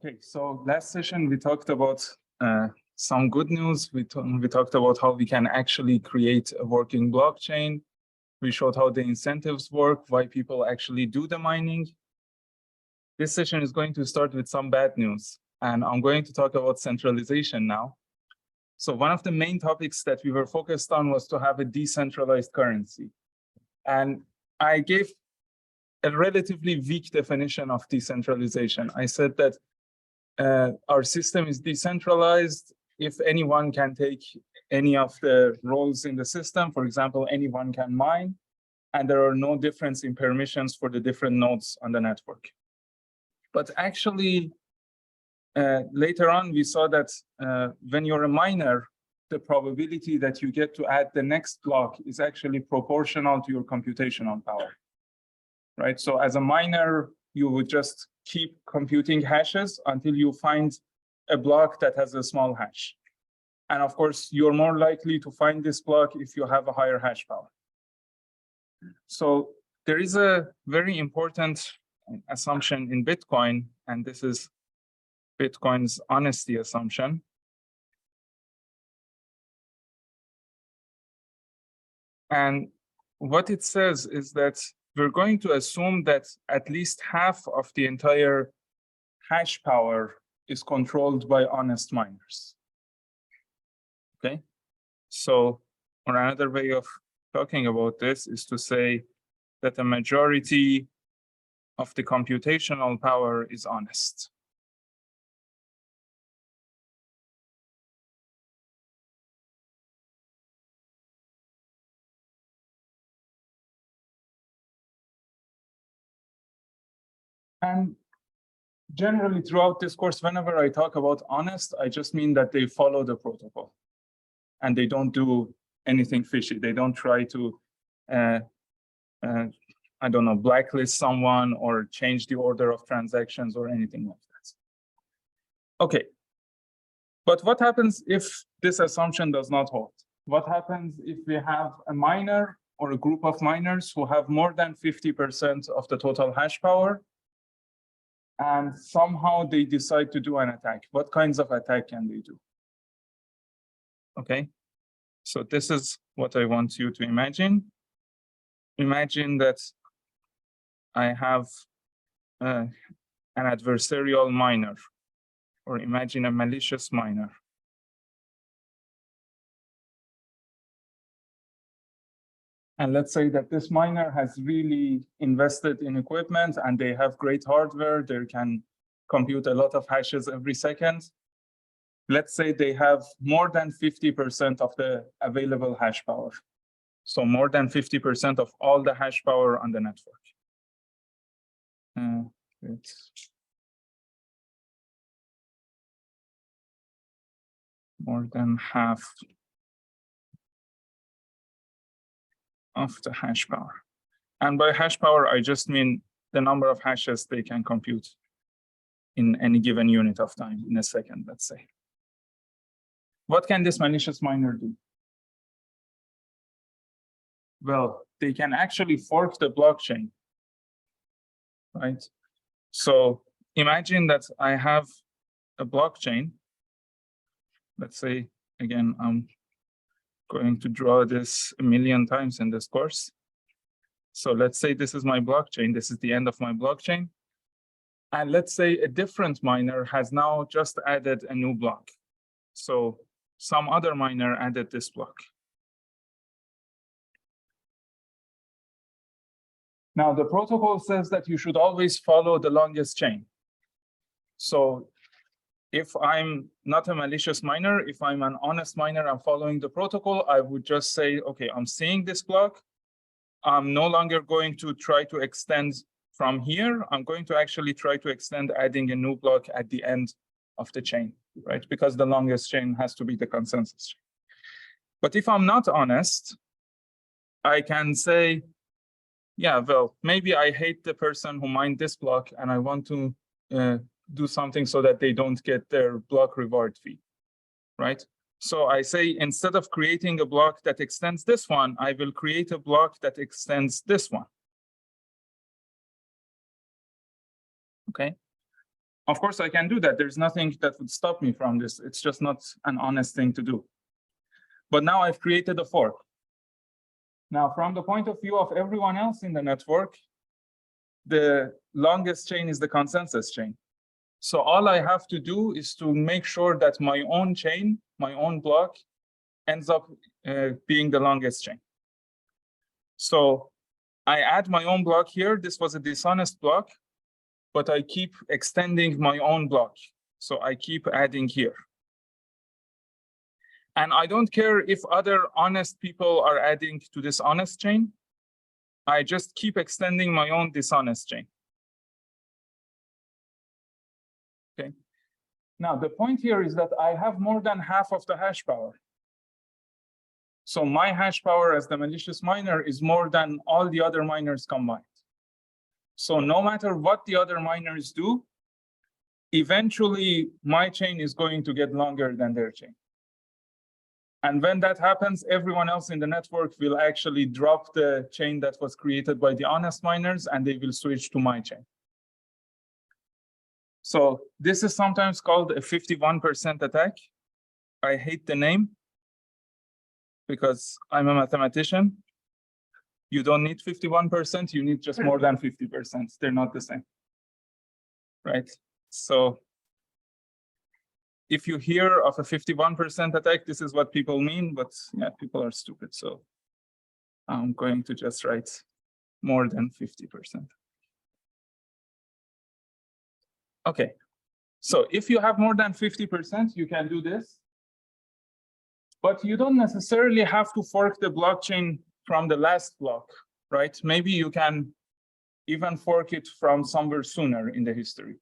Okay, so last session we talked about some good news. We talked about how we can actually create a working blockchain. We showed how the incentives work, why people actually do the mining. This session is going to start with some bad news, and I'm going to talk about centralization now. So one of the main topics that we were focused on was to have a decentralized currency. And I gave a relatively weak definition of decentralization. I said that our system is decentralized if anyone can take any of the roles in the system. For example, anyone can mine, and there are no difference in permissions for the different nodes on the network. But actually, later on, we saw that when you're a miner, the probability that you get to add the next block is actually proportional to your computational power, right? So as a miner, you would just keep computing hashes until you find a block that has a small hash. And of course, you're more likely to find this block if you have a higher hash power. So there is a very important assumption in Bitcoin, and this is Bitcoin's honesty assumption. And what it says is that we're going to assume that at least half of the entire hash power is controlled by honest miners. Okay, so or another way of talking about this is to say that the majority of the computational power is honest. And generally throughout this course, whenever I talk about honest, I just mean that they follow the protocol and they don't do anything fishy. They don't try to, I don't know, blacklist someone or change the order of transactions or anything like that. Okay, but what happens if this assumption does not hold? What happens if we have a miner or a group of miners who have more than 50% of the total hash power, and somehow they decide to do an attack? What kinds of attack can they do? Okay, so this is what I want you to imagine. Imagine that I have an adversarial miner, or imagine a malicious miner. And let's say that this miner has really invested in equipment and they have great hardware. They can compute a lot of hashes every second. Let's say they have more than 50% of the available hash power. So more than 50% of all the hash power on the network. More than half of the hash power. And by hash power, I just mean the number of hashes they can compute in any given unit of time, in a second, let's say. What can this malicious miner do? Well, they can actually fork the blockchain, right? So imagine that I have a blockchain. Let's say, again, I'm going to draw this a million times in this course. So let's say this is my blockchain. This is the end of my blockchain. And let's say a different miner has now just added a new block. So some other miner added this block. Now, the protocol says that you should always follow the longest chain. So if I'm not a malicious miner, if I'm an honest miner, I'm following the protocol, I would just say, okay, I'm seeing this block. I'm no longer going to try to extend from here. I'm going to actually try to extend adding a new block at the end of the chain, right? Because the longest chain has to be the consensus chain. But if I'm not honest, I can say, yeah, well, maybe I hate the person who mined this block and I want to do something so that they don't get their block reward fee, right? So I say, instead of creating a block that extends this one, I will create a block that extends this one. Okay. Of course, I can do that. There's nothing that would stop me from this. It's just not an honest thing to do. But now I've created a fork. Now, from the point of view of everyone else in the network, the longest chain is the consensus chain. So all I have to do is to make sure that my own chain, my own block, ends up being the longest chain. So I add my own block here. This was a dishonest block, but I keep extending my own block. So I keep adding here. And I don't care if other honest people are adding to this honest chain. I just keep extending my own dishonest chain. Okay. Now, the point here is that I have more than half of the hash power. So my hash power as the malicious miner is more than all the other miners combined. So no matter what the other miners do, eventually my chain is going to get longer than their chain. And when that happens, everyone else in the network will actually drop the chain that was created by the honest miners, and they will switch to my chain. So this is sometimes called a 51% attack. I hate the name because I'm a mathematician. You don't need 51%, you need just more than 50%. They're not the same, right? So if you hear of a 51% attack, this is what people mean, but yeah, people are stupid. So I'm going to just write more than 50%. Okay, so if you have more than 50%, you can do this. But you don't necessarily have to fork the blockchain from the last block, right? Maybe you can even fork it from somewhere sooner in the history.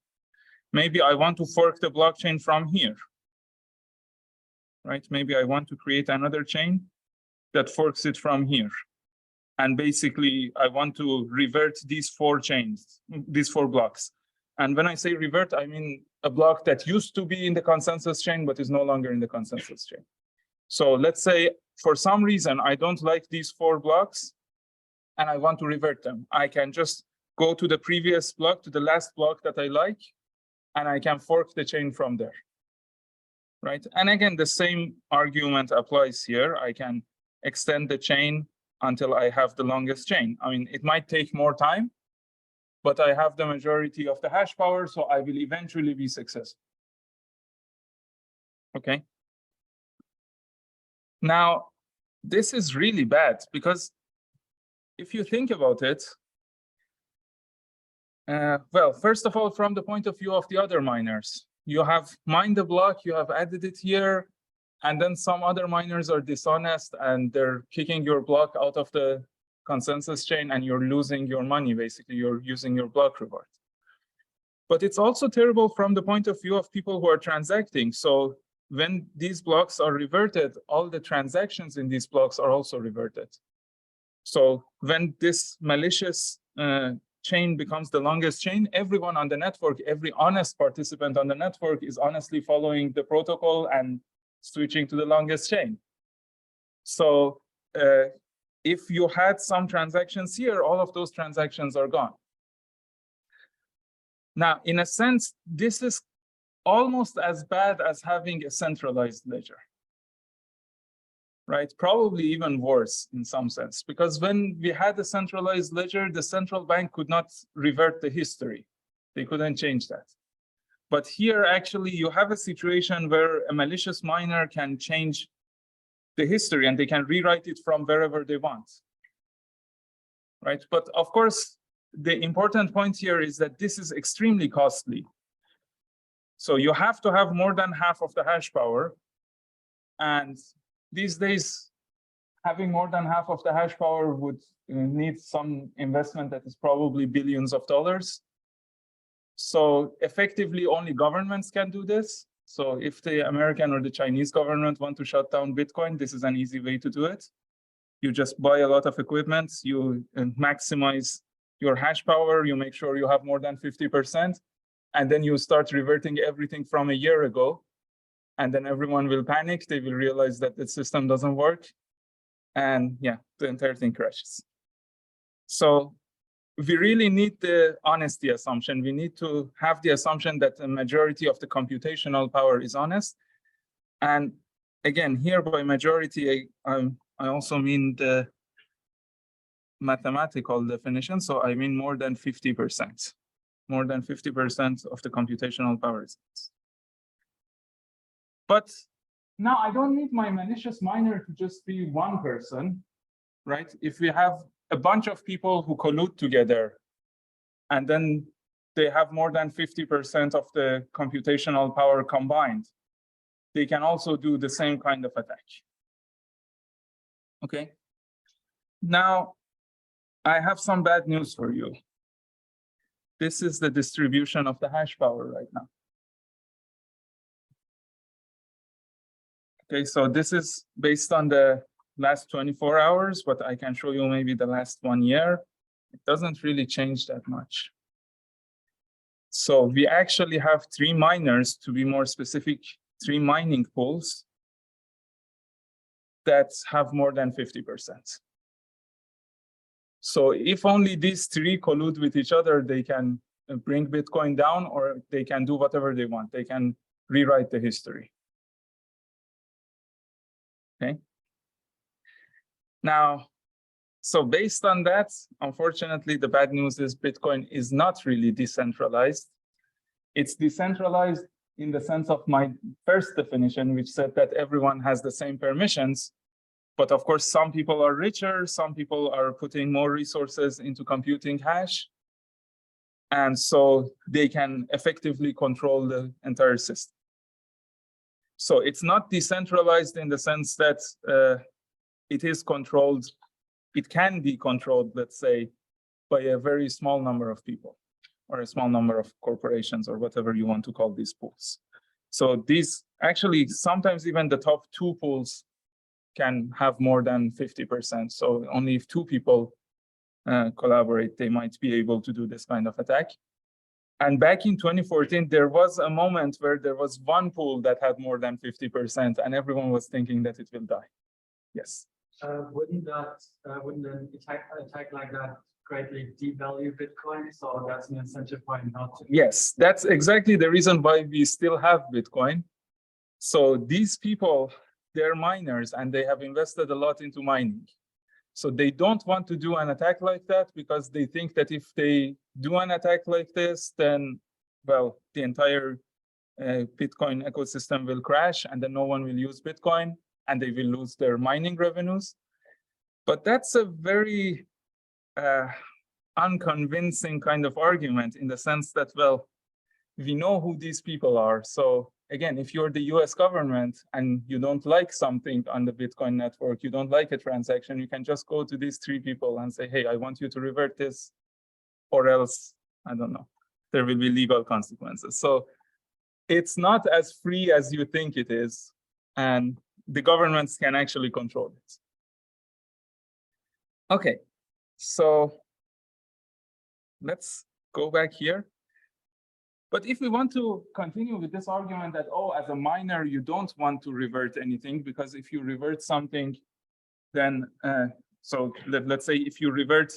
Maybe I want to fork the blockchain from here, right? Maybe I want to create another chain that forks it from here. And basically, I want to revert these 4 chains, these 4 blocks. And when I say revert, I mean a block that used to be in the consensus chain, but is no longer in the consensus chain. So let's say for some reason, I don't like these 4 blocks and I want to revert them. I can just go to the previous block, to the last block that I like, and I can fork the chain from there, right? And again, the same argument applies here. I can extend the chain until I have the longest chain. I mean, it might take more time, but I have the majority of the hash power, so I will eventually be successful. Okay. Now, this is really bad because if you think about it, well, first of all, from the point of view of the other miners, you have mined the block, you have added it here, and then some other miners are dishonest and they're kicking your block out of the consensus chain and you're losing your money, basically, you're using your block reward. But it's also terrible from the point of view of people who are transacting. So when these blocks are reverted, all the transactions in these blocks are also reverted. So when this malicious chain becomes the longest chain, everyone on the network, every honest participant on the network is honestly following the protocol and switching to the longest chain. So if you had some transactions here, all of those transactions are gone. Now, in a sense, this is almost as bad as having a centralized ledger, right? Probably even worse in some sense, because when we had a centralized ledger, the central bank could not revert the history. They couldn't change that. But here, actually, you have a situation where a malicious miner can change the history and they can rewrite it from wherever they want, right? But of course, the important point here is that this is extremely costly. So you have to have more than half of the hash power. And these days, having more than half of the hash power would need some investment that is probably billions of dollars. So effectively, only governments can do this. So if the American or the Chinese government want to shut down Bitcoin, this is an easy way to do it. You just buy a lot of equipment, you maximize your hash power, you make sure you have more than 50%, and then you start reverting everything from a year ago. And then everyone will panic. They will realize that the system doesn't work. And yeah, the entire thing crashes. So we really need the honesty assumption. We need to have the assumption that the majority of the computational power is honest. And again, here by majority, I also mean the mathematical definition. So I mean more than 50%. More than 50% of the computational power is honest. But now I don't need my malicious miner to just be one person, right? If we have a bunch of people who collude together, and then they have more than 50% of the computational power combined, they can also do the same kind of attack. Okay. Now, I have some bad news for you. This is the distribution of the hash power right now. Okay, so this is based on the last 24 hours, but I can show you maybe the last 1 year. It doesn't really change that much. So we actually have 3 miners, to be more specific, 3 mining pools that have more than 50%. So if only these 3 collude with each other, they can bring Bitcoin down, or they can do whatever they want. They can rewrite the history. Okay. Now, so based on that, unfortunately, the bad news is Bitcoin is not really decentralized. It's decentralized in the sense of my first definition, which said that everyone has the same permissions. But of course, some people are richer, some people are putting more resources into computing hash. And so they can effectively control the entire system. So it's not decentralized in the sense that it is controlled, it can be controlled, let's say, by a very small number of people, or a small number of corporations, or whatever you want to call these pools. So these actually, sometimes even the top 2 pools can have more than 50%. So only if 2 people collaborate, they might be able to do this kind of attack. And back in 2014, there was a moment where there was 1 pool that had more than 50%, and everyone was thinking that it will die. Yes. Wouldn't an attack like that greatly devalue Bitcoin? So that's an incentive point not to. Yes, that's exactly the reason why we still have Bitcoin. So these people, they're miners, and they have invested a lot into mining. So they don't want to do an attack like that, because they think that if they do an attack like this, then, well, the entire Bitcoin ecosystem will crash, and then no one will use Bitcoin, and they will lose their mining revenues. But that's a very unconvincing kind of argument, in the sense that, well, we know who these people are. So again, if you're the US government and you don't like something on the Bitcoin network, you don't like a transaction, you can just go to these 3 people and say, hey, I want you to revert this, or else, I don't know, there will be legal consequences. So it's not as free as you think it is, and the governments can actually control it. Okay, so let's go back here. But if we want to continue with this argument that, oh, as a miner, you don't want to revert anything, because if you revert something, then, so let's say if you revert,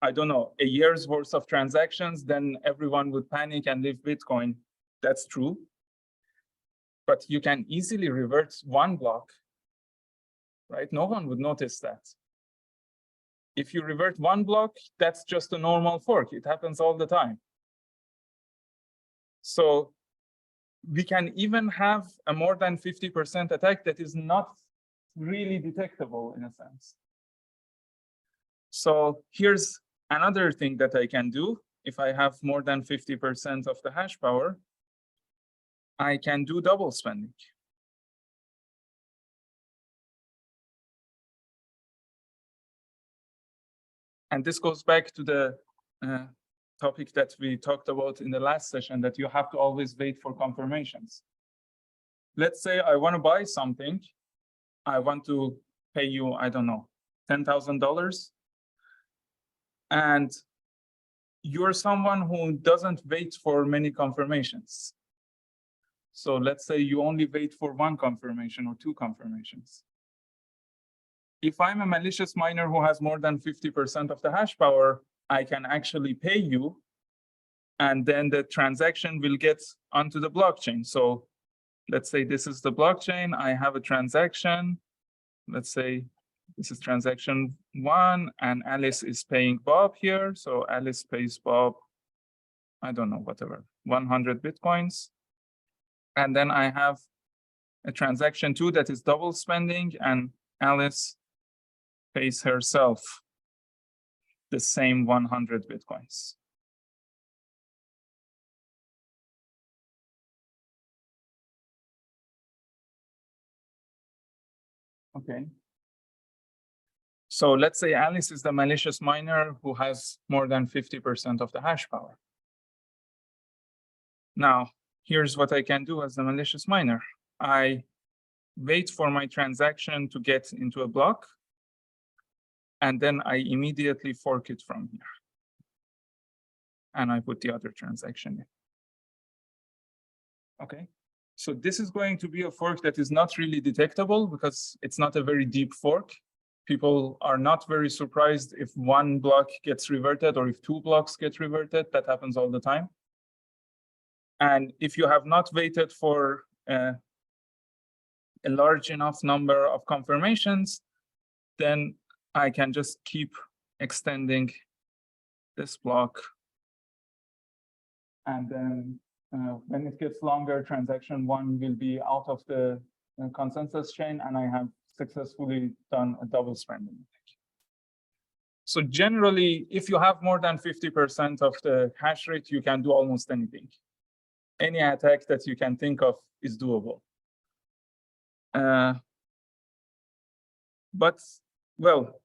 I don't know, a year's worth of transactions, then everyone would panic and leave Bitcoin. That's true. But you can easily revert 1 block, right? No one would notice that. If you revert 1 block, that's just a normal fork. It happens all the time. So we can even have a more than 50% attack that is not really detectable, in a sense. So here's another thing that I can do. If I have more than 50% of the hash power, I can do double spending. And this goes back to the topic that we talked about in the last session, that you have to always wait for confirmations. Let's say I want to buy something. I want to pay you, I don't know, $10,000. And you're someone who doesn't wait for many confirmations. So let's say you only wait for 1 confirmation or 2 confirmations. If I'm a malicious miner who has more than 50% of the hash power, I can actually pay you, and then the transaction will get onto the blockchain. So let's say this is the blockchain. I have a transaction. Let's say this is transaction 1, and Alice is paying Bob here. So Alice pays Bob, I don't know, whatever, 100 Bitcoins. And then I have a transaction 2 that is double spending, and Alice pays herself the same 100 Bitcoins. Okay. So let's say Alice is the malicious miner who has more than 50% of the hash power. Now, here's what I can do as the malicious miner. I wait for my transaction to get into a block, and then I immediately fork it from here. And I put the other transaction in. Okay. So this is going to be a fork that is not really detectable because it's not a very deep fork. People are not very surprised if 1 block gets reverted or if 2 blocks get reverted. That happens all the time. And if you have not waited for a large enough number of confirmations, then I can just keep extending this block. And then when it gets longer, transaction 1 will be out of the consensus chain, and I have successfully done a double spending. So generally, if you have more than 50% of the hash rate, you can do almost anything. Any attack that you can think of is doable. But, well,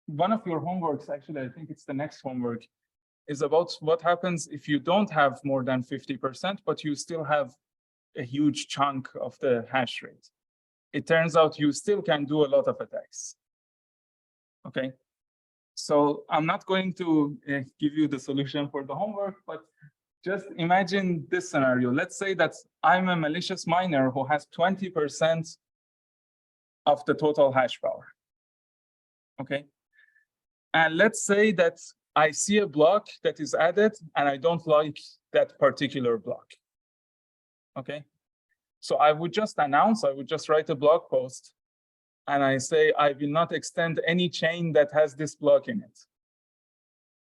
one of your homeworks, actually, I think it's the next homework, is about what happens if you don't have more than 50%, but you still have a huge chunk of the hash rate. It turns out you still can do a lot of attacks. Okay, so I'm not going to give you the solution for the homework, but just imagine this scenario. Let's say that I'm a malicious miner who has 20% of the total hash power. Okay, and let's say that I see a block that is added and I don't like that particular block. Okay, so I would just announce, I would just write a blog post and I say, I will not extend any chain that has this block in it.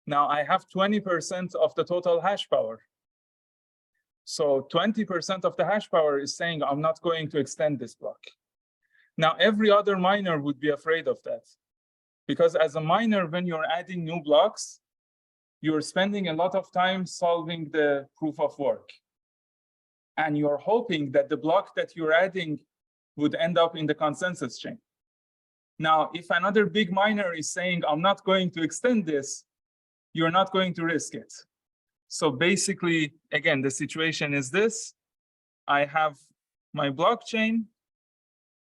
Now I have 20% of the total hash power. So 20% of the hash power is saying, I'm not going to extend this block. Now every other miner would be afraid of that. Because as a miner, when you're adding new blocks, you're spending a lot of time solving the proof of work. And you're hoping that the block that you're adding would end up in the consensus chain. Now, if another big miner is saying, I'm not going to extend this, you're not going to risk it. So basically, again, the situation is this. I have my blockchain.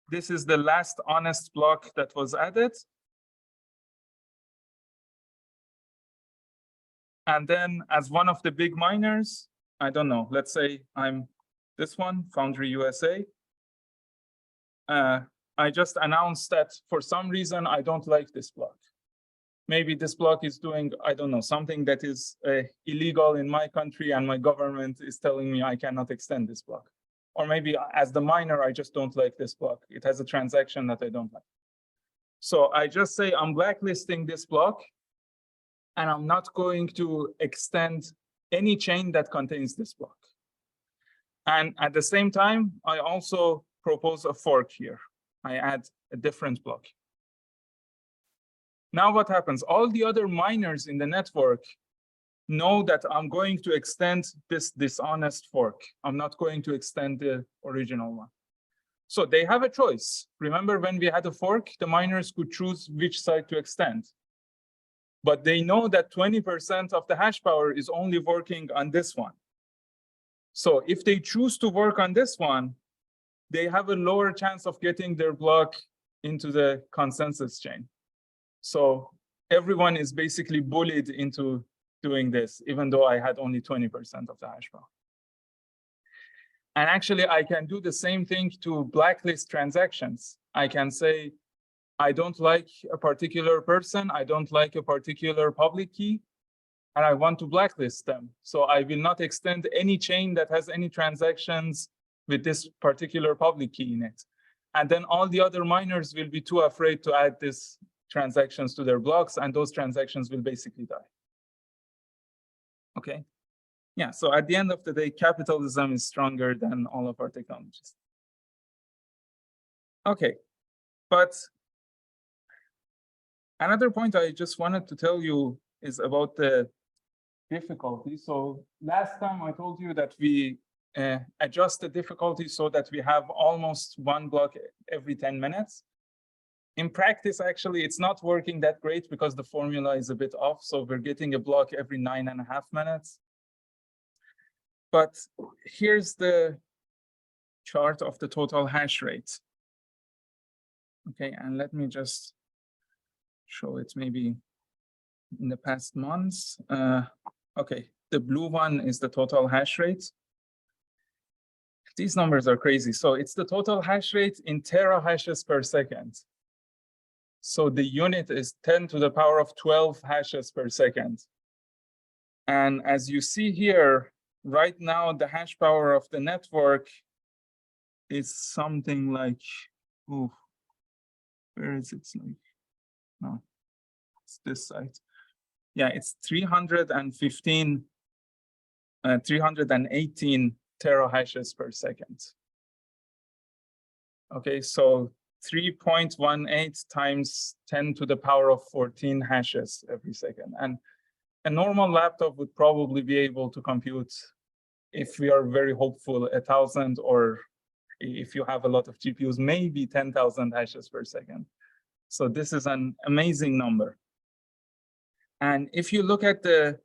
This is the last honest block that was added. And then as one of the big miners, I don't know, let's say I'm this one, Foundry USA. I just announced that for some reason, I don't like this block. Maybe this block is doing, I don't know, something that is illegal in my country and my government is telling me I cannot extend this block. Or maybe as the miner, I just don't like this block. It has a transaction that I don't like. So I just say I'm blacklisting this block and I'm not going to extend any chain that contains this block. And at the same time, I also propose a fork here. I add a different block. Now what happens? All the other miners in the network know that I'm going to extend this dishonest fork. I'm not going to extend the original one. So they have a choice. Remember when we had a fork, the miners could choose which side to extend. But they know that 20% of the hash power is only working on this one. So if they choose to work on this one, they have a lower chance of getting their block into the consensus chain. So everyone is basically bullied into doing this, even though I had only 20% of the hash power. And actually, I can do the same thing to blacklist transactions. I can say, I don't like a particular person. I don't like a particular public key. and I want to blacklist them. So I will not extend any chain that has any transactions with this particular public key in it. And then all the other miners will be too afraid to add these transactions to their blocks, and those transactions will basically die. Okay. Yeah, so at the end of the day, capitalism is stronger than all of our technologies. Okay, but another point I just wanted to tell you is about the difficulty. So last time I told you that we adjust the difficulty so that we have almost one block every 10 minutes. In practice, actually, it's not working that great because the formula is a bit off. So we're getting a block every 9.5 minutes. But here's the chart of the total hash rate. Okay, and let me just show it maybe in the past months. Okay, the blue one is the total hash rate. These numbers are crazy. So it's the total hash rate in terahashes per second. So the unit is 10 to the power of 12 hashes per second. And as you see here, right now, the hash power of the network is something like, oh, where is it? No, it's this side. Yeah, it's 318 terahashes per second. Okay, so 3.18 times 10 to the power of 14 hashes every second. And a normal laptop would probably be able to compute, if we are very hopeful, 1,000, or if you have a lot of GPUs, maybe 10,000 hashes per second. So this is an amazing number. And if you look at the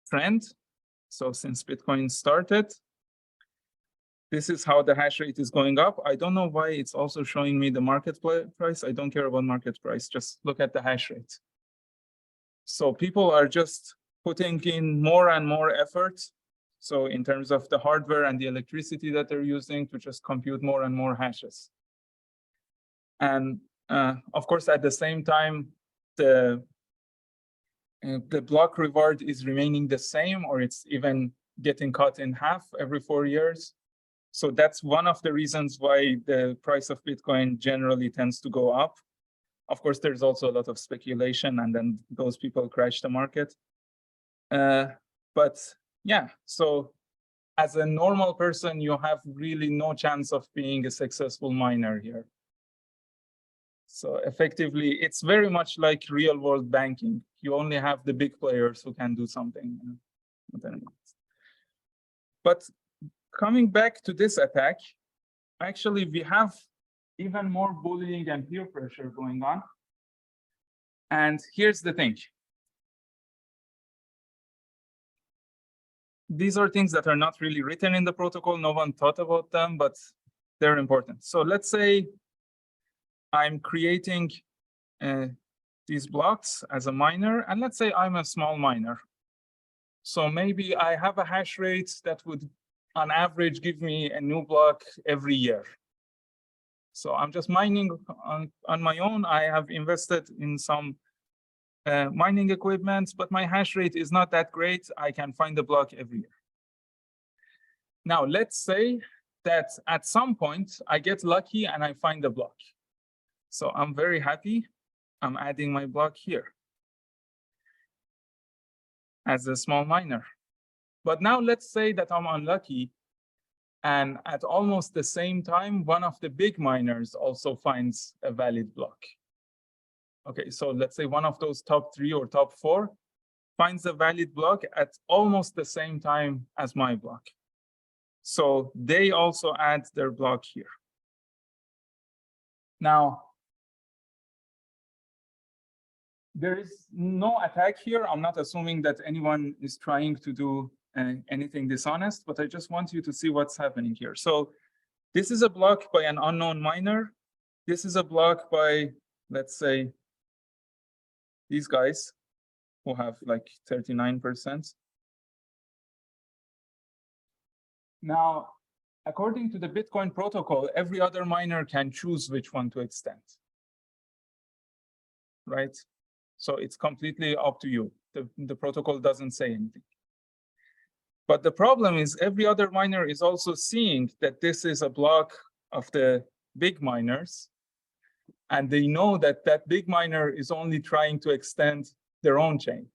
trend, so since Bitcoin started, this is how the hash rate is going up. I don't know why it's also showing me the market price. I don't care about market price. Just look at the hash rate. So people are just putting in more and more effort. So in terms of the hardware and the electricity that they're using to just compute more and more hashes. And of course, at the same time, the block reward is remaining the same, or it's even getting cut in half every 4 years. So that's one of the reasons why the price of Bitcoin generally tends to go up. Of course, there's also a lot of speculation, and then those people crash the market. But yeah, so as a normal person, you have really no chance of being a successful miner here. So effectively, it's very much like real world banking. You only have the big players who can do something. But coming back to this attack, actually, we have even more bullying and peer pressure going on. And here's the thing. These are things that are not really written in the protocol. No one thought about them, but they're important. So let's say I'm creating these blocks as a miner, and let's say I'm a small miner. So maybe I have a hash rate that would, on average, give me a new block every year. So I'm just mining on my own. I have invested in some mining equipment, but my hash rate is not that great. I can find a block every year. Now, let's say that at some point, I get lucky and I find a block. So I'm very happy. I'm adding my block here as a small miner. But now let's say that I'm unlucky, and at almost the same time, one of the big miners also finds a valid block. Okay, so let's say one of those top 3 or top 4 finds a valid block at almost the same time as my block. So they also add their block here. Now, there is no attack here. I'm not assuming that anyone is trying to do anything dishonest, but I just want you to see what's happening here. So this is a block by an unknown miner. This is a block by, let's say, these guys who have like 39%. Now, according to the Bitcoin protocol, every other miner can choose which one to extend, right? So it's completely up to you. The protocol doesn't say anything. But the problem is every other miner is also seeing that this is a block of the big miners, and they know that that big miner is only trying to extend their own chain,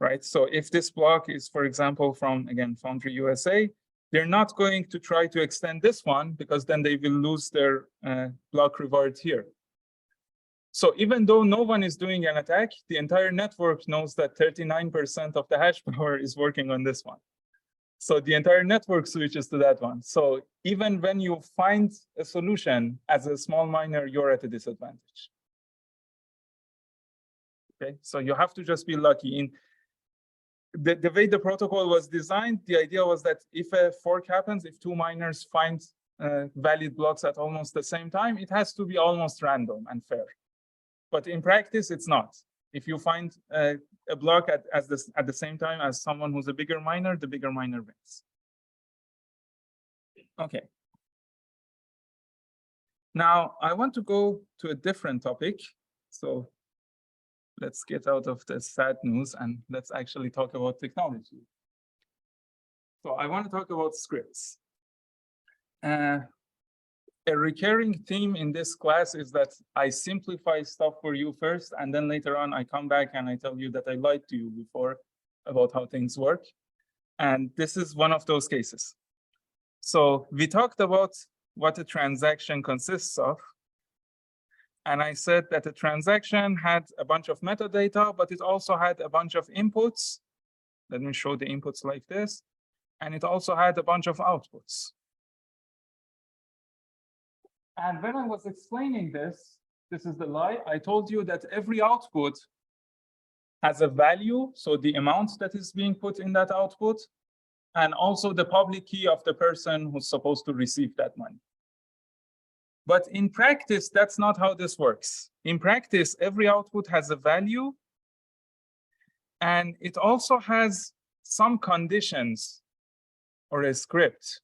right? So if this block is, for example, from, again, Foundry USA, they're not going to try to extend this one because then they will lose their block reward here. So even though no one is doing an attack, the entire network knows that 39% of the hash power is working on this one. So the entire network switches to that one. So even when you find a solution as a small miner, you're at a disadvantage. Okay, so you have to just be lucky. In the way the protocol was designed, the idea was that if a fork happens, if two miners find valid blocks at almost the same time, it has to be almost random and fair. But in practice, it's not. If you find a block at the same time as someone who's a bigger miner, the bigger miner wins. Okay. Now, I want to go to a different topic. So let's get out of the sad news and let's actually talk about technology. So I want to talk about scripts. A recurring theme in this class is that I simplify stuff for you first, and then later on I come back and I tell you that I lied to you before about how things work. And this is one of those cases. So we talked about what a transaction consists of. And I said that a transaction had a bunch of metadata, but it also had a bunch of inputs. Let me show the inputs like this. And it also had a bunch of outputs. And when I was explaining this, this is the lie. I told you that every output has a value, so the amount that is being put in that output, and also the public key of the person who's supposed to receive that money. But in practice, that's not how this works. In practice, every output has a value, and it also has some conditions or a script.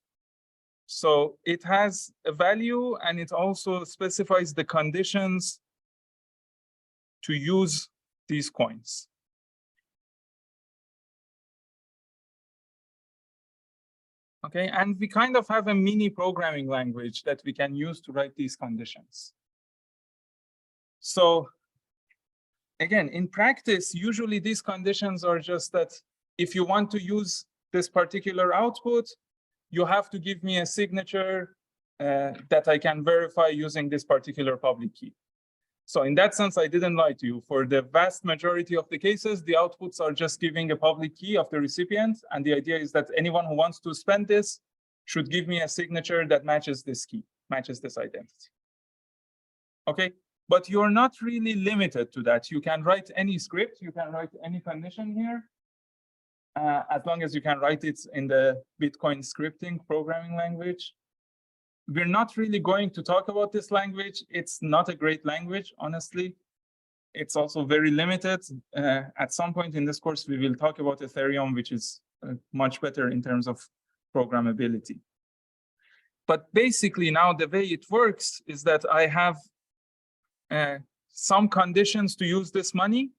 So it has a value, and it also specifies the conditions to use these coins. Okay, and we kind of have a mini programming language that we can use to write these conditions. So again, in practice, usually these conditions are just that if you want to use this particular output, you have to give me a signature that I can verify using this particular public key. So in that sense, I didn't lie to you. For the vast majority of the cases, the outputs are just giving a public key of the recipient. And the idea is that anyone who wants to spend this should give me a signature that matches this key, matches this identity. Okay, but you're not really limited to that. You can write any script, you can write any condition here, as long as you can write it in the Bitcoin scripting programming language. We're not really going to talk about this language. It's not a great language, honestly. It's also very limited. At some point in this course, we will talk about Ethereum, which is much better in terms of programmability. But basically now the way it works is that I have some conditions to use this money.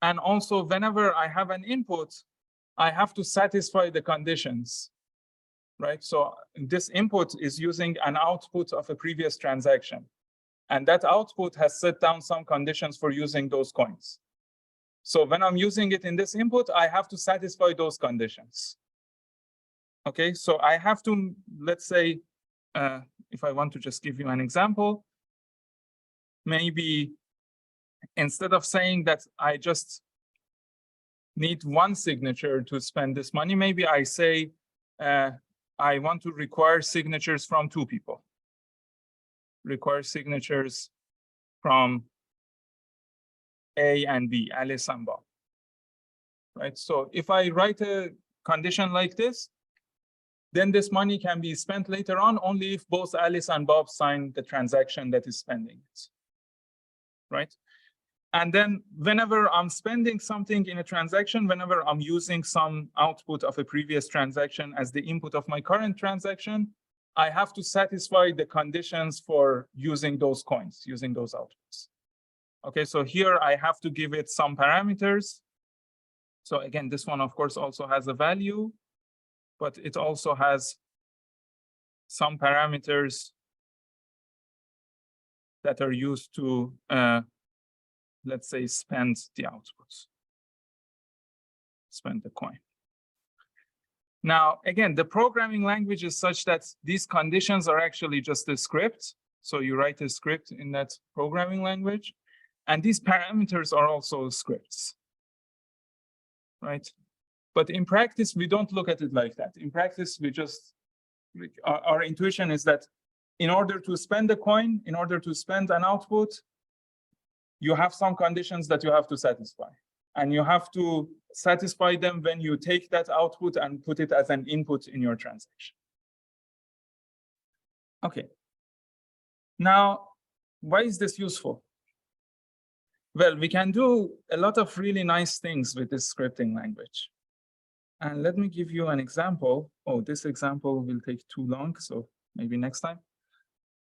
And also whenever I have an input, I have to satisfy the conditions, right? So this input is using an output of a previous transaction. And that output has set down some conditions for using those coins. So when I'm using it in this input, I have to satisfy those conditions. Okay, so I have to, let's say, if I want to just give you an example, maybe instead of saying that I just need one signature to spend this money, maybe I say I want to require signatures from two people. Require signatures from A and B, Alice and Bob. Right, so if I write a condition like this, then this money can be spent later on only if both Alice and Bob sign the transaction that is spending it. Right? And then whenever I'm spending something in a transaction, whenever I'm using some output of a previous transaction as the input of my current transaction, I have to satisfy the conditions for using those coins, using those outputs. Okay, so here I have to give it some parameters. So again, this one, of course, also has a value, but it also has some parameters that are used to, let's say, spend the outputs, spend the coin. Now, again, the programming language is such that these conditions are actually just a script. So you write a script in that programming language, and these parameters are also scripts, right? But in practice, we don't look at it like that. In practice, we just, our intuition is that in order to spend a coin, in order to spend an output, you have some conditions that you have to satisfy. And you have to satisfy them when you take that output and put it as an input in your transaction. Okay. Now, why is this useful? Well, we can do a lot of really nice things with this scripting language. And let me give you an example. Oh, this example will take too long, so maybe next time.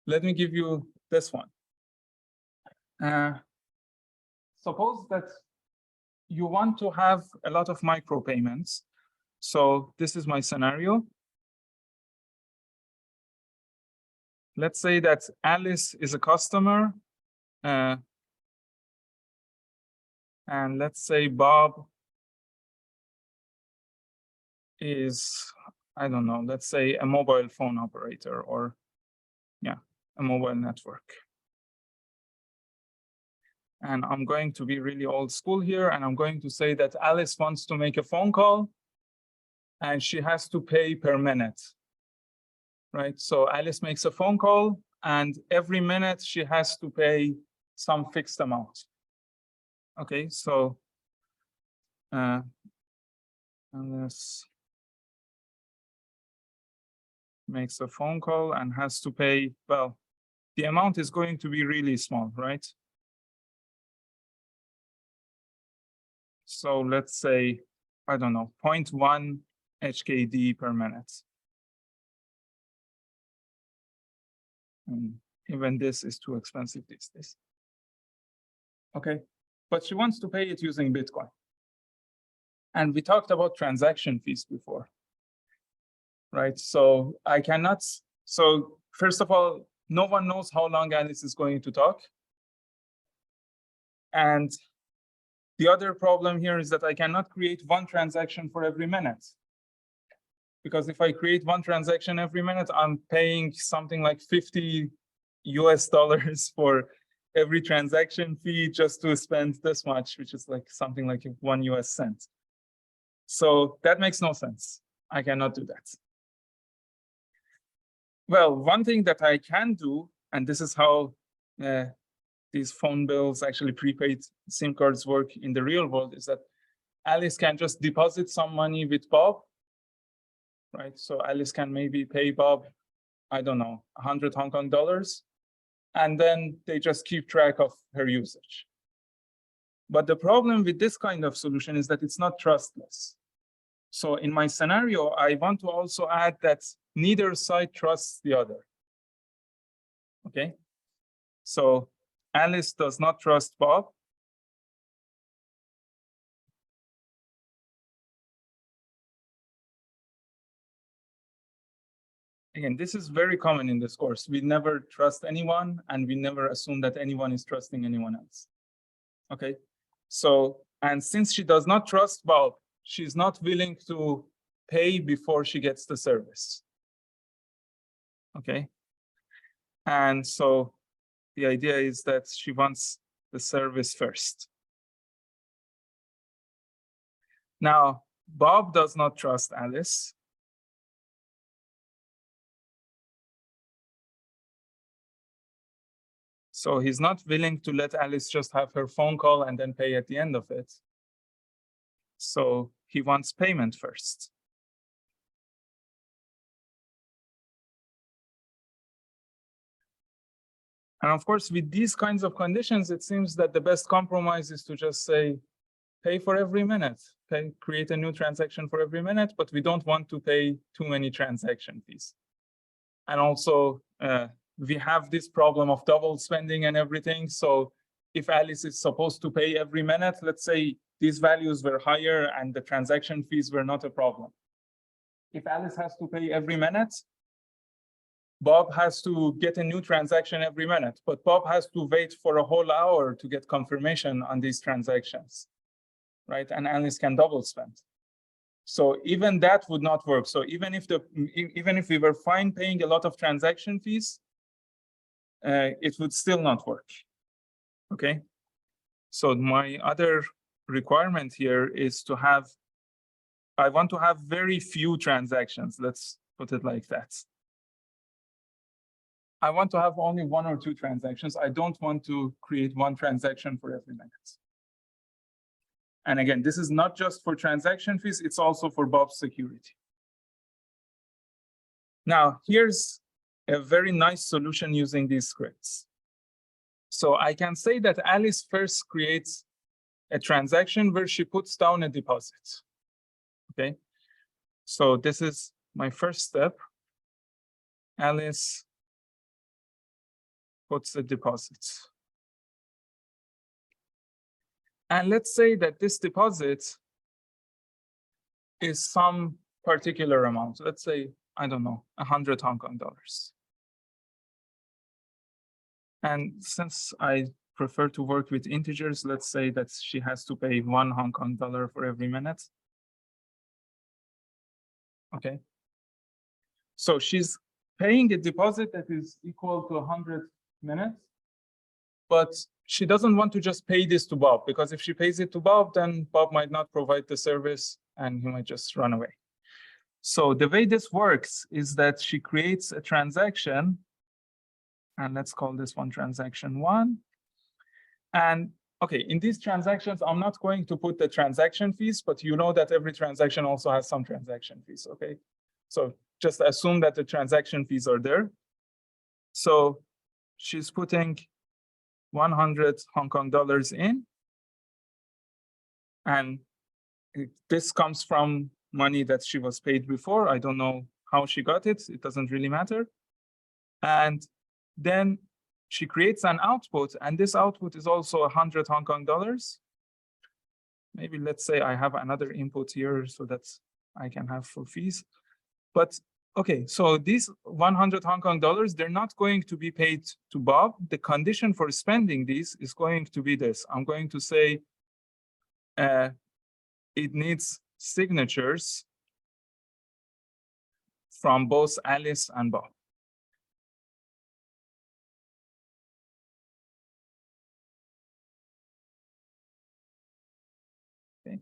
Let me give you this one. Suppose that you want to have a lot of micropayments. So this is my scenario. Let's say that Alice is a customer. And let's say Bob is, I don't know, let's say a mobile phone operator, or yeah, a mobile network. And I'm going to be really old school here, and I'm going to say that Alice wants to make a phone call and she has to pay per minute, right? So Alice makes a phone call and every minute she has to pay some fixed amount. Okay, so Alice makes a phone call and has to pay, well, the amount is going to be really small, right? So let's say, I don't know, 0.1 HKD per minute. And even this is too expensive these days. Okay, but she wants to pay it using Bitcoin. And we talked about transaction fees before, right? So I cannot, so first of all, no one knows how long Alice is going to talk. And the other problem here is that I cannot create one transaction for every minute. Because if I create one transaction every minute, I'm paying something like $50 for every transaction fee just to spend this much, which is like something like 1 US cent. So that makes no sense. I cannot do that. Well, one thing that I can do, and this is how these phone bills, actually prepaid SIM cards work in the real world, is that Alice can just deposit some money with Bob, right? So Alice can maybe pay Bob, I don't know, 100 Hong Kong dollars, and then they just keep track of her usage. But the problem with this kind of solution is that it's not trustless. So in my scenario, I want to also add that neither side trusts the other. Okay, so Alice does not trust Bob. Again, this is very common in this course. We never trust anyone, and we never assume that anyone is trusting anyone else. Okay, so, and since she does not trust Bob, she's not willing to pay before she gets the service. Okay, and so the idea is that she wants the service first. Now, Bob does not trust Alice. So he's not willing to let Alice just have her phone call and then pay at the end of it. So he wants payment first. And of course, with these kinds of conditions, it seems that the best compromise is to just say, pay for every minute, create a new transaction for every minute, but we don't want to pay too many transaction fees. And also, we have this problem of double spending and everything. So if Alice is supposed to pay every minute, let's say these values were higher and the transaction fees were not a problem. If Alice has to pay every minute, Bob has to get a new transaction every minute, but Bob has to wait for a whole hour to get confirmation on these transactions, right? And Alice can double spend. So even that would not work. So even if we were fine paying a lot of transaction fees, it would still not work. Okay. So my other requirement here is to have, I want to have very few transactions. Let's put it like that. I want to have only 1 or 2 transactions. I don't want to create 1 transaction for every minute. And again, this is not just for transaction fees, it's also for Bob's security. Now, here's a very nice solution using these scripts. So I can say that Alice first creates a transaction where she puts down a deposit. Okay, so this is my first step. Alice puts a deposit. And let's say that this deposit is some particular amount. Let's say, I don't know, 100 Hong Kong dollars. And since I prefer to work with integers, let's say that she has to pay 1 Hong Kong dollar for every minute. Okay. So she's paying a deposit that is equal to 100 minutes, but she doesn't want to just pay this to Bob, because if she pays it to Bob, then Bob might not provide the service and he might just run away. So the way this works is that she creates a transaction, and let's call this one transaction 1. And okay, in these transactions, I'm not going to put the transaction fees, but you know that every transaction also has some transaction fees, okay? So just assume that the transaction fees are there. So she's putting 100 Hong Kong dollars in. And this comes from money that she was paid before. I don't know how she got it. It doesn't really matter. And then she creates an output, and this output is also 100 Hong Kong dollars. Maybe let's say I have another input here so that I can have for fees. But okay, so these 100 Hong Kong dollars, they're not going to be paid to Bob. The condition for spending these is going to be this. I'm going to say it needs signatures from both Alice and Bob. Okay,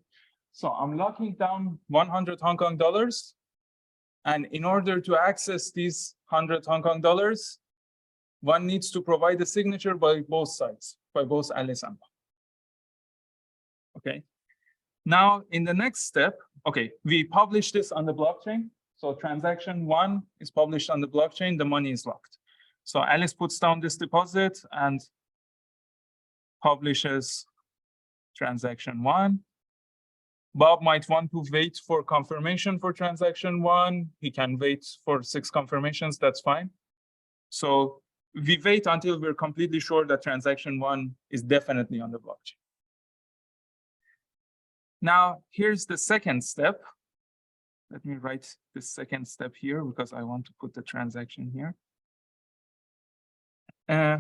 so I'm locking down 100 Hong Kong dollars. And in order to access these 100 Hong Kong dollars, one needs to provide a signature by both sides, by both Alice and Bob. Okay. Now, in the next step, okay, we publish this on the blockchain. So transaction 1 is published on the blockchain, the money is locked. So Alice puts down this deposit and publishes transaction 1. Bob might want to wait for confirmation for transaction 1. He can wait for 6 confirmations, that's fine. So we wait until we're completely sure that transaction 1 is definitely on the blockchain. Now, here's the second step. Let me write the second step here because I want to put the transaction here.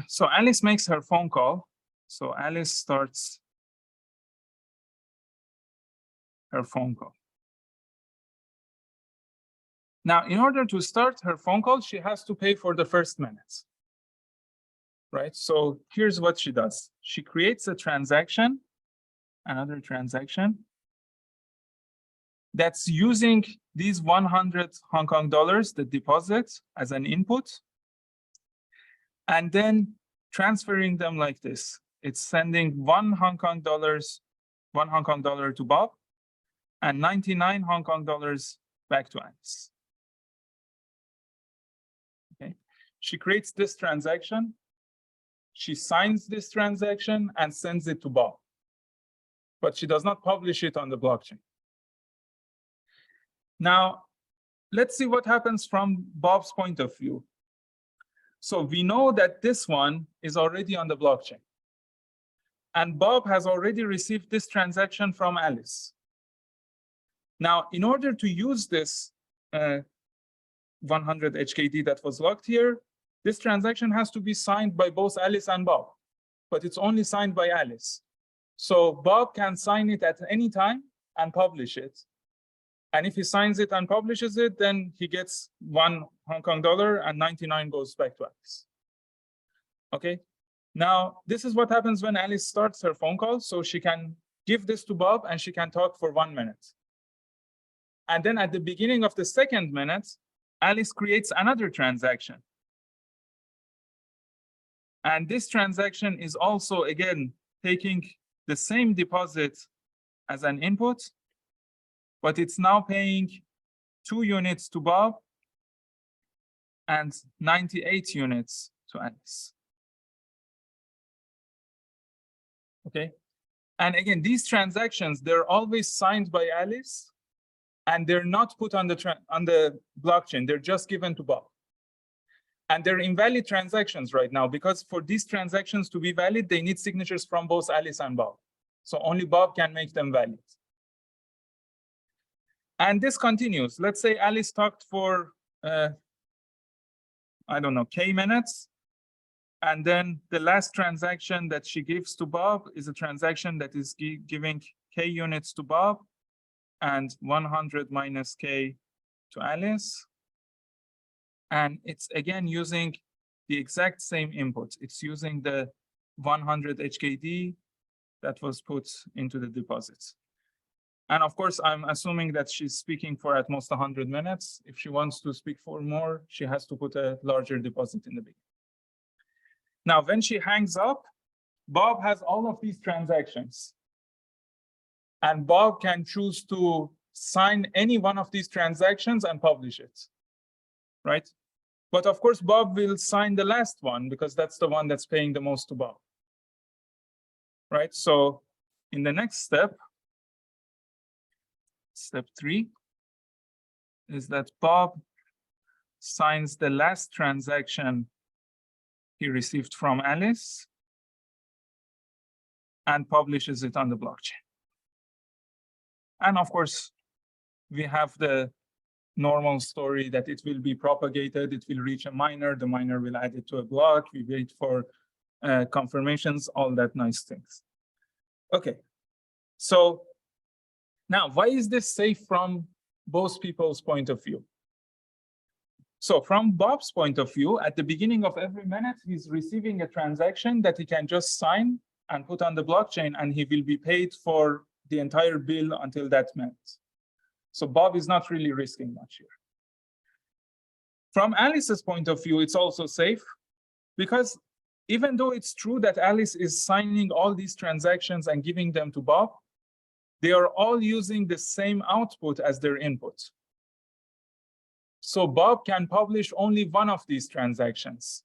So Alice makes her phone call. So Alice starts her phone call. Now, in order to start her phone call, she has to pay for the first minutes, right? So here's what she does. She creates a transaction, another transaction, that's using these 100 Hong Kong dollars, the deposit, as an input, and then transferring them like this. It's sending 1 Hong Kong dollar to Bob, and 99 Hong Kong dollars back to Alice. Okay, she creates this transaction, she signs this transaction and sends it to Bob, but she does not publish it on the blockchain. Now, let's see what happens from Bob's point of view. So we know that this one is already on the blockchain. And Bob has already received this transaction from Alice. Now, in order to use this 100 HKD that was locked here, this transaction has to be signed by both Alice and Bob, but it's only signed by Alice. So Bob can sign it at any time and publish it. And if he signs it and publishes it, then he gets $1 Hong Kong and 99 goes back to Alice. Okay. Now, this is what happens when Alice starts her phone call. So she can give this to Bob and she can talk for 1 minute. And then at the beginning of the second minute, Alice creates another transaction. And this transaction is also, again, taking the same deposit as an input, but it's now paying 2 units to Bob and 98 units to Alice. Okay. And again, these transactions, they're always signed by Alice and they're not put on the blockchain. They're just given to Bob. And they're invalid transactions right now because for these transactions to be valid, they need signatures from both Alice and Bob. So only Bob can make them valid. And this continues. Let's say Alice talked for, I don't know, K minutes. And then the last transaction that she gives to Bob is a transaction that is giving K units to Bob and 100 minus K to Alice. And it's again using the exact same input. It's using the 100 HKD that was put into the deposits. And of course, I'm assuming that she's speaking for at most 100 minutes. If she wants to speak for more, she has to put a larger deposit in the beginning. Now, when she hangs up, Bob has all of these transactions. And Bob can choose to sign any one of these transactions and publish it, right? But of course, Bob will sign the last one because that's the one that's paying the most to Bob, right? So in the next step, step 3, is that Bob signs the last transaction he received from Alice and publishes it on the blockchain. And of course, we have the normal story that it will be propagated, it will reach a miner, the miner will add it to a block, we wait for confirmations, all that nice things. Okay, so now why is this safe from both people's point of view? So from Bob's point of view, at the beginning of every minute, he's receiving a transaction that he can just sign and put on the blockchain, and he will be paid for the entire bill until that minute. So Bob is not really risking much here. From Alice's point of view, it's also safe because even though it's true that Alice is signing all these transactions and giving them to Bob, they are all using the same output as their input. So Bob can publish only one of these transactions.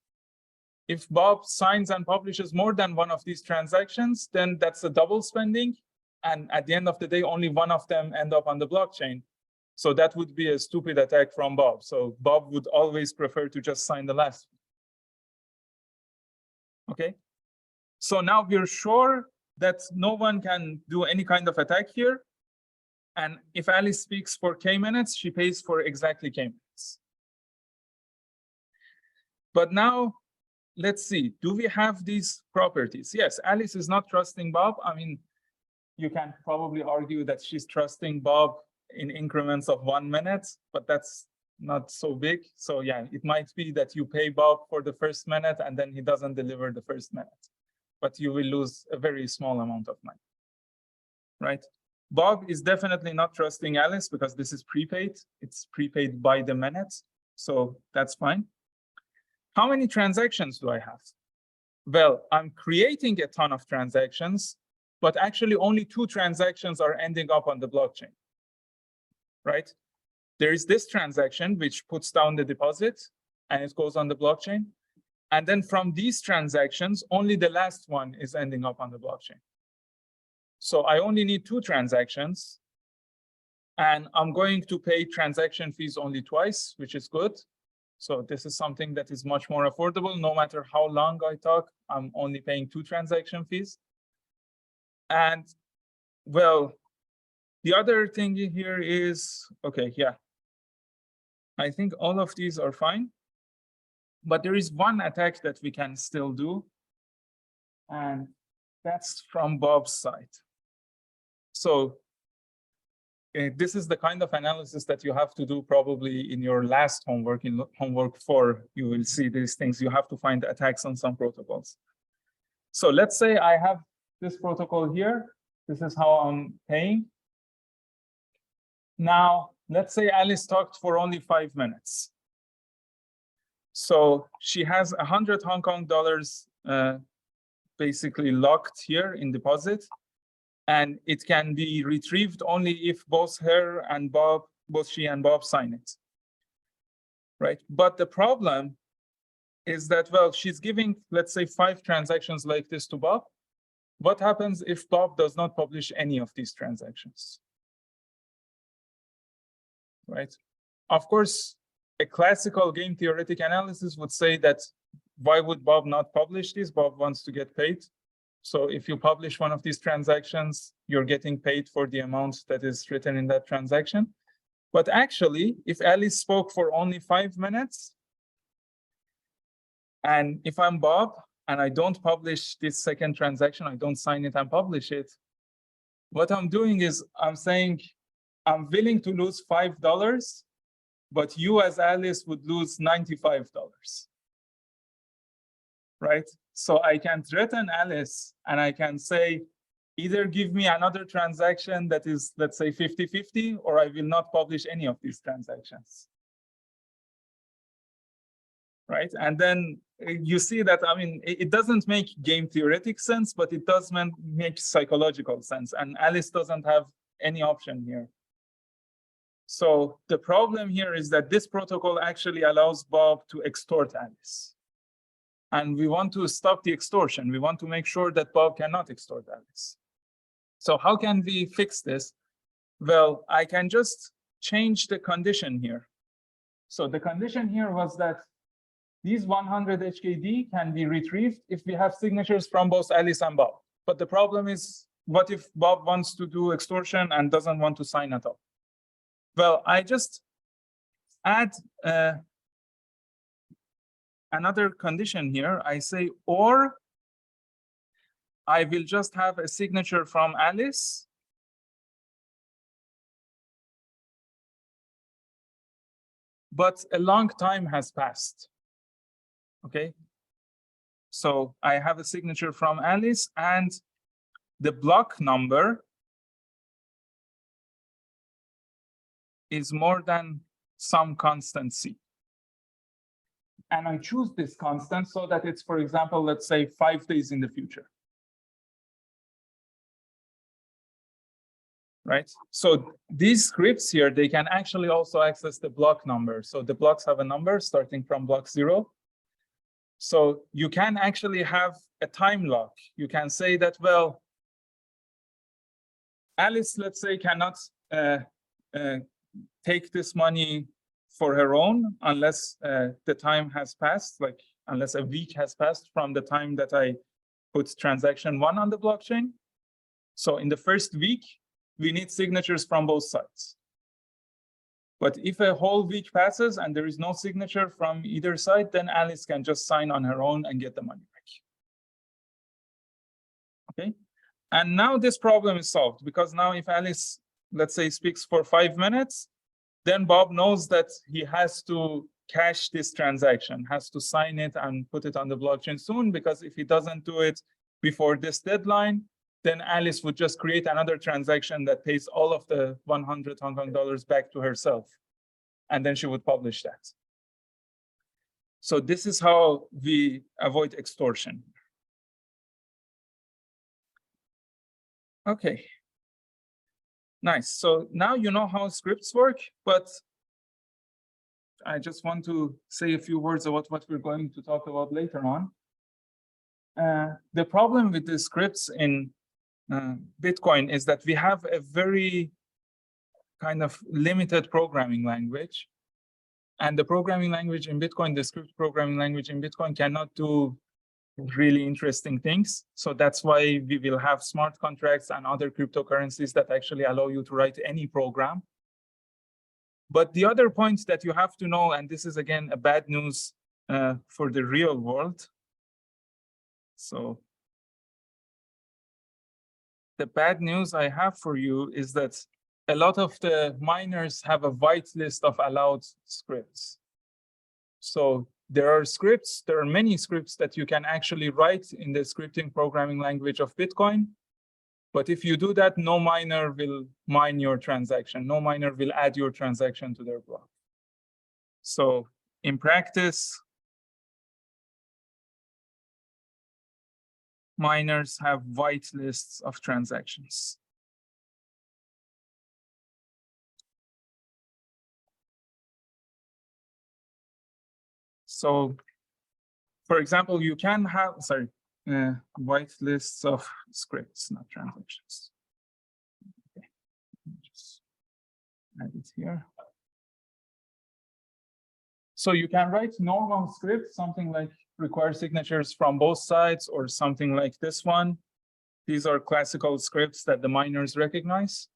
If Bob signs and publishes more than one of these transactions, then that's a double spending. And at the end of the day, only one of them end up on the blockchain. So that would be a stupid attack from Bob. So Bob would always prefer to just sign the last one. Okay. So now we're sure that no one can do any kind of attack here. And if Alice speaks for K minutes, she pays for exactly K minutes. But now let's see, do we have these properties? Yes, Alice is not trusting Bob. I mean, you can probably argue that she's trusting Bob in increments of 1 minute, but that's not so big. So yeah, it might be that you pay Bob for the first minute and then he doesn't deliver the first minute, but you will lose a very small amount of money, right? Bob is definitely not trusting Alice because this is prepaid. It's prepaid by the minute, so that's fine. How many transactions do I have? Well, I'm creating a ton of transactions, but actually only 2 transactions are ending up on the blockchain, right? There is this transaction which puts down the deposit and it goes on the blockchain. And then from these transactions, only the last one is ending up on the blockchain. So I only need 2 transactions and I'm going to pay transaction fees only twice, which is good. So this is something that is much more affordable. No matter how long I talk, I'm only paying 2 transaction fees. And well, the other thing here is, okay, yeah. I think all of these are fine. But there is one attack that we can still do. And that's from Bob's side. So this is the kind of analysis that you have to do probably in your last homework. In homework 4, you will see these things. You have to find attacks on some protocols. So let's say I have this protocol here. This is how I'm paying. Now, let's say Alice talked for only 5 minutes. So she has 100 Hong Kong dollars basically locked here in deposit. And it can be retrieved only if both her and Bob, both she and Bob sign it. Right? But the problem is that, well, she's giving, let's say, 5 transactions like this to Bob. What happens if Bob does not publish any of these transactions? Right? Of course, a classical game theoretic analysis would say that why would Bob not publish this? Bob wants to get paid. So if you publish one of these transactions, you're getting paid for the amount that is written in that transaction. But actually, if Alice spoke for only 5 minutes, and if I'm Bob and I don't publish this second transaction, I don't sign it and publish it, what I'm doing is I'm saying, I'm willing to lose $5, but you as Alice would lose $95. Right? So I can threaten Alice and I can say, either give me another transaction that is, let's say, 50-50, or I will not publish any of these transactions. Right? And then you see that, I mean, it doesn't make game theoretic sense, but it does make psychological sense. And Alice doesn't have any option here. So the problem here is that this protocol actually allows Bob to extort Alice. And we want to stop the extortion. We want to make sure that Bob cannot extort Alice. So how can we fix this? Well, I can just change the condition here. So the condition here was that these 100 HKD can be retrieved if we have signatures from both Alice and Bob. But the problem is, what if Bob wants to do extortion and doesn't want to sign at all? Well, I just add another condition here. I say, or I will just have a signature from Alice. But a long time has passed. Okay. So I have a signature from Alice and the block number is more than some constant C. And I choose this constant so that it's, for example, let's say 5 days in the future. Right? So these scripts here, they can actually also access the block number. So the blocks have a number starting from block 0. So you can actually have a time lock. You can say that, well, Alice, let's say, cannot take this money for her own unless the time has passed, like unless a week has passed from the time that I put transaction 1 on the blockchain. So in the first week, we need signatures from both sides. But if a whole week passes and there is no signature from either side, then Alice can just sign on her own and get the money back. Okay. And now this problem is solved, because now if Alice, let's say, speaks for 5 minutes, then Bob knows that he has to cash this transaction, has to sign it and put it on the blockchain soon, because if he doesn't do it before this deadline, then Alice would just create another transaction that pays all of the 100 Hong Kong dollars back to herself. And then she would publish that. So this is how we avoid extortion. Okay. Nice. So now you know how scripts work, but I just want to say a few words about what we're going to talk about later on. The problem with the scripts in Bitcoin is that we have a very kind of limited programming language. And the programming language in Bitcoin, the script programming language in Bitcoin cannot do really interesting things. So that's why we will have smart contracts and other cryptocurrencies that actually allow you to write any program. But the other point that you have to know, and this is again a bad news for the real world. So the bad news I have for you is that a lot of the miners have a whitelist of allowed scripts. So there are many scripts that you can actually write in the scripting programming language of Bitcoin. But if you do that, no miner will mine your transaction. No miner will add your transaction to their block. So in practice, miners have whitelists of transactions. So, for example, you can have, whitelists of scripts, not transactions. Okay. Just add it here. So you can write normal scripts, something like require signatures from both sides, or something like this one. These are classical scripts that the miners recognize.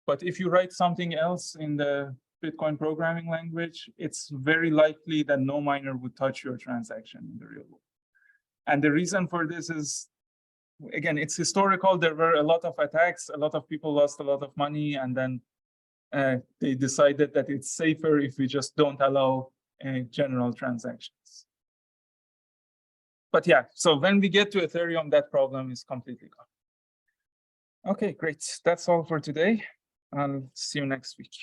But if you write something else in the Bitcoin programming language, it's very likely that no miner would touch your transaction in the real world. And the reason for this is, again, it's historical. There were a lot of attacks. A lot of people lost a lot of money. And then they decided that it's safer if we just don't allow general transactions. But yeah, so when we get to Ethereum, that problem is completely gone. Okay, great. That's all for today. I'll see you next week.